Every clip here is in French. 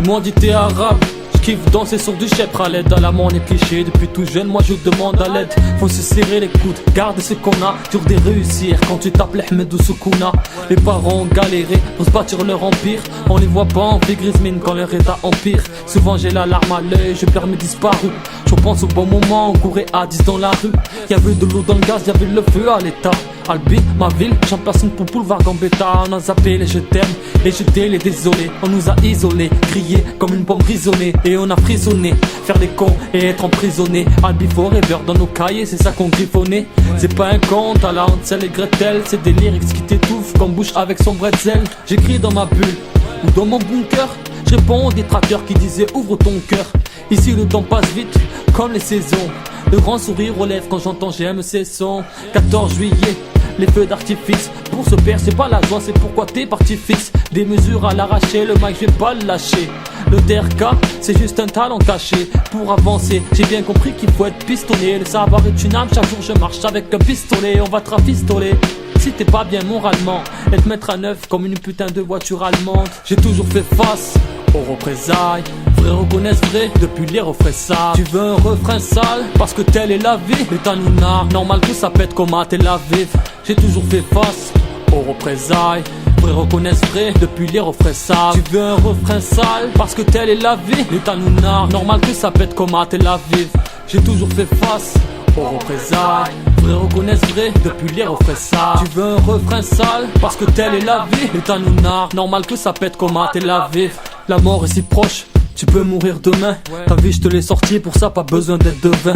m'ont dit t'es arabe. J'kiffe danser sur du chèvre à l'aide. À la on est cliché, depuis tout jeune moi je demande à l'aide. Faut se serrer les coudes, garder ce qu'on a. Dur de réussir quand tu tapes l'Ahmed ou Soukouna. Les parents ont galéré pour se bâtir leur empire. On les voit pas en vie grise mine quand leur état empire. Souvent j'ai la larme à l'œil, je perds mes disparus. Je pense au bon moment, on courait à 10 dans la rue. Y'avait de l'eau dans le gaz, y'avait le feu à l'état. Albi, ma ville, j'en place une pour boulevard Gambetta. On a zappé les je t'aime, les jetés, les désolés. On nous a isolés, crié comme une bombe risonnée. Et on a frissonné, faire des cons et être emprisonné. Albi forever dans nos cahiers, c'est ça qu'on griffonnait. C'est pas un conte à la Hansel et Gretel. C'est des lyrics qui t'étouffent comme bouche avec son bretzel. J'écris dans ma bulle ou dans mon bunker. Je réponds aux détracteurs qui disaient ouvre ton cœur. Ici le temps passe vite comme les saisons. Le grand sourire aux lèvres quand j'entends j'aime ces sons. 14 juillet, les feux d'artifice. Pour ce père c'est pas la joie, c'est pourquoi t'es parti fixe. Des mesures à l'arracher, le mic je vais pas le lâcher. Le DRK c'est juste un talent caché. Pour avancer j'ai bien compris qu'il faut être pistonné. Le savoir est une âme, chaque jour je marche avec un pistolet. On va te rafistoler si t'es pas bien moralement et te mettre à neuf comme une putain de voiture allemande. J'ai toujours fait face aux représailles. Vrai reconnaissent vrai depuis les refrains sales. Tu veux un refrain sale parce que telle est la vie. L'état nous narre, normal que ça pète comme à Tel Aviv. J'ai toujours fait face aux représailles. Vrai reconnaissent vrai depuis les refrains sales. Tu veux un refrain sale parce que telle est la vie. L'état nous narre, normal que ça pète comme à Tel Aviv. J'ai toujours fait face aux représailles. Vrai reconnaissent vrai depuis les refrains sales. Tu veux un refrain sale parce que telle est la vie. L'état nous narre, normal que ça pète comme à Tel Aviv. La mort est si proche, tu peux mourir demain. Ta vie je te l'ai sortie, pour ça pas besoin d'être devin.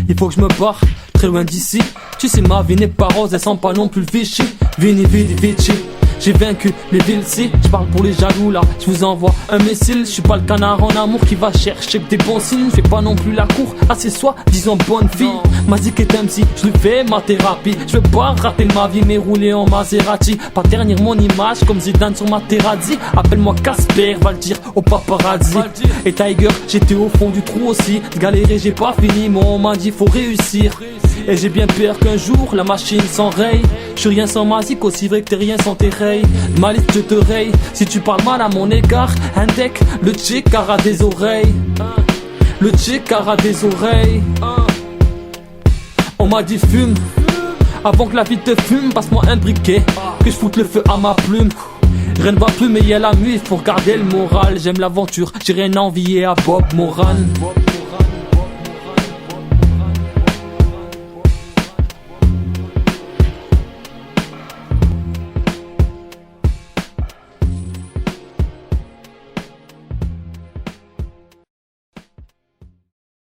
Il faut que je me barre, très loin d'ici. Tu sais ma vie n'est pas rose, elle sent pas non plus le Vichy. Vini vidi vici. J'ai vaincu les villes si, je parle pour les jaloux là. Je vous envoie un missile, je suis pas le canard en amour qui va chercher que des bons signes. Je fais pas non plus la cour, assieds-toi, disons bonne fille. Ma zik est un psy, je lui fais ma thérapie. Je veux pas rater ma vie mais rouler en Maserati. Pas ternir mon image comme Zidane sur ma Materazzi. Appelle-moi Casper, va le dire au paparazzi. Et Tiger, j'étais au fond du trou aussi. Galérer j'ai pas fini, mais on m'a dit faut réussir. Et j'ai bien peur qu'un jour la machine s'enraye. Je suis rien sans ma zik, aussi vrai que t'es rien sans tes rails. Ma liste je te raye, si tu parles mal à mon égard. Un deck, le chick aura des oreilles. Le chick aura des oreilles. On m'a dit fume, avant que la vie te fume, passe-moi un briquet, que je foute le feu à ma plume. Rien ne va plus mais y'a la mue, faut garder le moral. J'aime l'aventure, j'ai rien à envier à Bob Moran.